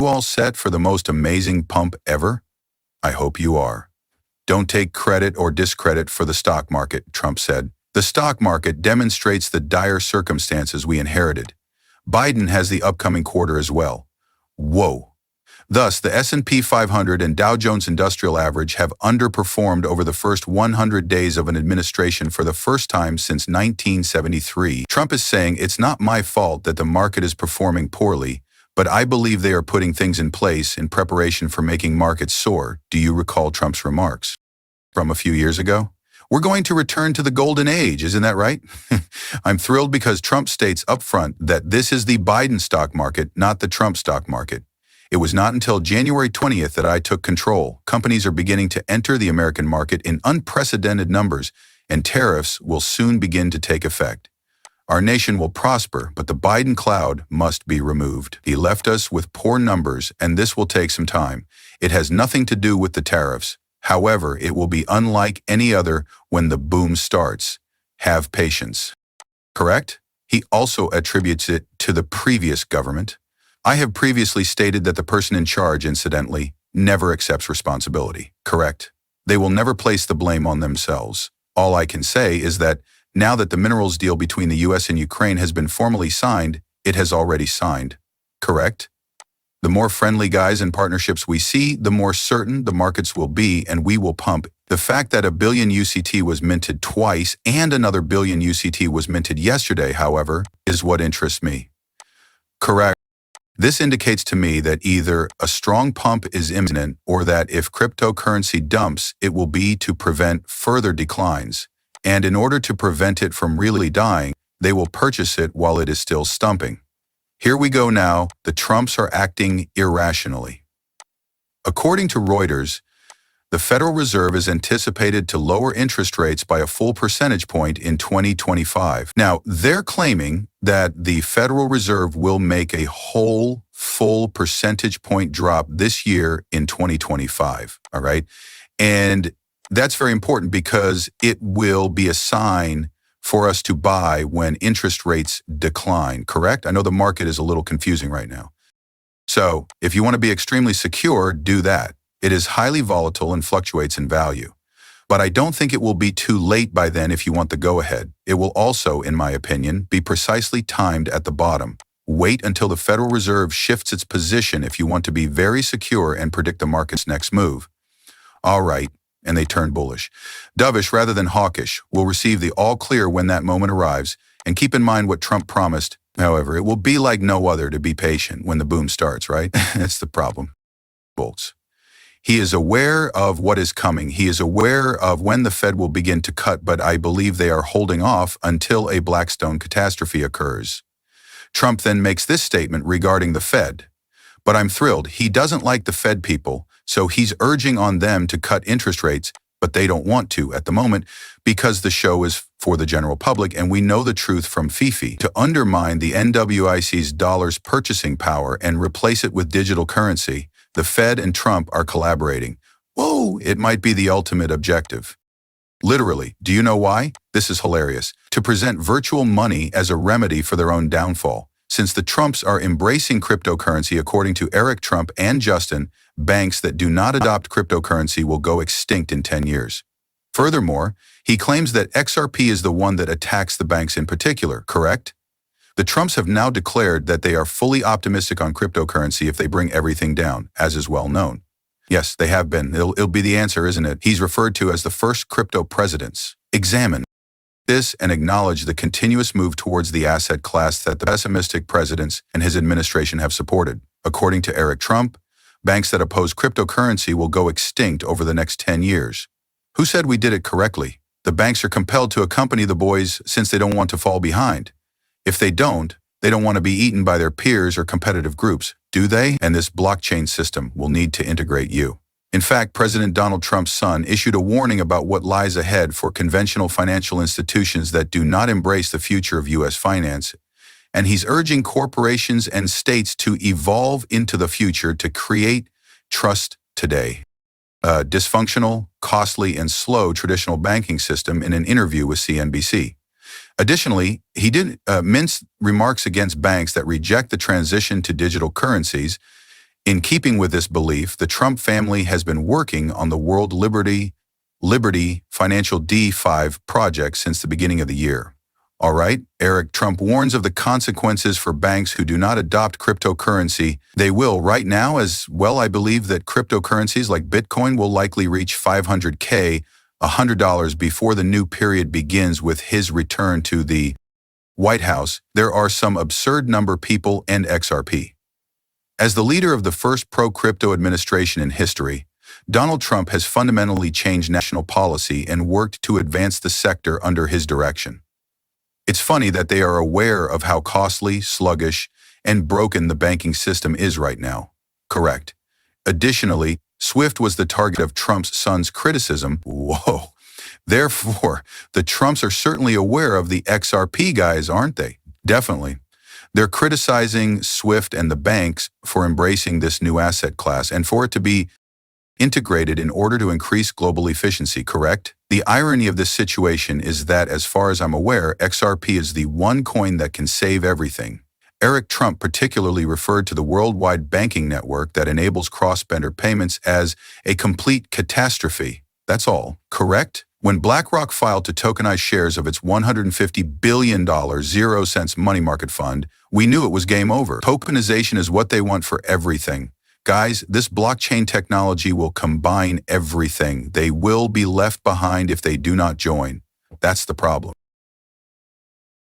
you all set for the most amazing pump ever? I hope you are. Don't take credit or discredit for the stock market, Trump said. The stock market demonstrates the dire circumstances we inherited. Biden has the upcoming quarter as well. Whoa. Thus, the S&P 500 and Dow Jones Industrial Average have underperformed over the first 100 days of an administration for the first time since 1973. Trump is saying it's not my fault that the market is performing poorly, but I believe they are putting things in place in preparation for making markets soar. Do you recall Trump's remarks from a few years ago? We're going to return to the golden age, isn't that right? I'm thrilled because Trump states upfront that this is the Biden stock market, not the Trump stock market. It was not until January 20th that I took control. Companies are beginning to enter the American market in unprecedented numbers, and tariffs will soon begin to take effect. Our nation will prosper, but the Biden cloud must be removed. He left us with poor numbers, and this will take some time. It has nothing to do with the tariffs. However, it will be unlike any other when the boom starts. Have patience. Correct? He also attributes it to the previous government. I have previously stated that the person in charge, incidentally, never accepts responsibility. Correct? They will never place the blame on themselves. All I can say is that now that the minerals deal between the U.S. and Ukraine has been formally signed, it has already signed. Correct? The more friendly guys and partnerships we see, the more certain the markets will be and we will pump. The fact that $1 billion UCT was minted twice and another $1 billion UCT was minted yesterday, however, is what interests me. Correct. This indicates to me that either a strong pump is imminent or that if cryptocurrency dumps, it will be to prevent further declines. And in order to prevent it from really dying, they will purchase it while it is still stumping. Here we go now. The Trumps are acting irrationally. According to Reuters, the Federal Reserve is anticipated to lower interest rates by a full percentage point in 2025. Now, they're claiming that the Federal Reserve will make a full percentage point drop this year in 2025, all right? And that's very important because it will be a sign for us to buy when interest rates decline, correct? I know the market is a little confusing right now. So if you want to be extremely secure, do that. It is highly volatile and fluctuates in value. But I don't think it will be too late by then if you want the go-ahead. It will also, in my opinion, be precisely timed at the bottom. Wait until the Federal Reserve shifts its position if you want to be very secure and predict the market's next move. All right, and they turn bullish. Dovish rather than hawkish will receive the all-clear when that moment arrives, and keep in mind what Trump promised. However, it will be like no other to be patient when the boom starts, right? That's the problem. Bolts. He is aware of what is coming. He is aware of when the Fed will begin to cut, but I believe they are holding off until a Blackstone catastrophe occurs. Trump then makes this statement regarding the Fed. But I'm thrilled. He doesn't like the Fed people, so he's urging on them to cut interest rates, but they don't want to at the moment because the show is for the general public, and we know the truth from Fifi. To undermine the NWIC's dollar's purchasing power and replace it with digital currency, the Fed and Trump are collaborating. Whoa, it might be the ultimate objective. Literally, do you know why? This is hilarious. To present virtual money as a remedy for their own downfall. Since the Trumps are embracing cryptocurrency, according to Eric Trump and Justin, banks that do not adopt cryptocurrency will go extinct in 10 years. Furthermore, he claims that XRP is the one that attacks the banks in particular, correct? The Trumps have now declared that they are fully optimistic on cryptocurrency if they bring everything down, as is well known. Yes, they have been. It'll be the answer, isn't it? He's referred to as the first crypto presidents. Examine this and acknowledge the continuous move towards the asset class that the pessimistic presidents and his administration have supported. According to Eric Trump, banks that oppose cryptocurrency will go extinct over the next 10 years. Who said we did it correctly? The banks are compelled to accompany the boys since they don't want to fall behind. If they don't want to be eaten by their peers or competitive groups, do they? And this blockchain system will need to integrate you. In fact, President Donald Trump's son issued a warning about what lies ahead for conventional financial institutions that do not embrace the future of U.S. finance, and he's urging corporations and states to evolve into the future to create trust today. A dysfunctional, costly, and slow traditional banking system in an interview with CNBC. Additionally, he did mince remarks against banks that reject the transition to digital currencies In keeping with this belief, the Trump family has been working on the World Liberty Financial D5 project since the beginning of the year. All right, Eric, Trump warns of the consequences for banks who do not adopt cryptocurrency. They will right now as well. I believe that cryptocurrencies like Bitcoin will likely reach $500K, $100 before the new period begins with his return to the White House. There are some absurd number people and XRP. As the leader of the first pro-crypto administration in history, Donald Trump has fundamentally changed national policy and worked to advance the sector under his direction. It's funny that they are aware of how costly, sluggish, and broken the banking system is right now. Correct. Additionally, SWIFT was the target of Trump's son's criticism. Whoa. Therefore, the Trumps are certainly aware of the XRP guys, aren't they? Definitely. They're criticizing SWIFT and the banks for embracing this new asset class and for it to be integrated in order to increase global efficiency, correct? The irony of this situation is that, as far as I'm aware, XRP is the one coin that can save everything. Eric Trump particularly referred to the worldwide banking network that enables cross-border payments as a complete catastrophe. That's all, correct? When BlackRock filed to tokenize shares of its $150 billion 0-cents money market fund, we knew it was game over. Tokenization is what they want for everything. Guys, this blockchain technology will combine everything. They will be left behind if they do not join. That's the problem.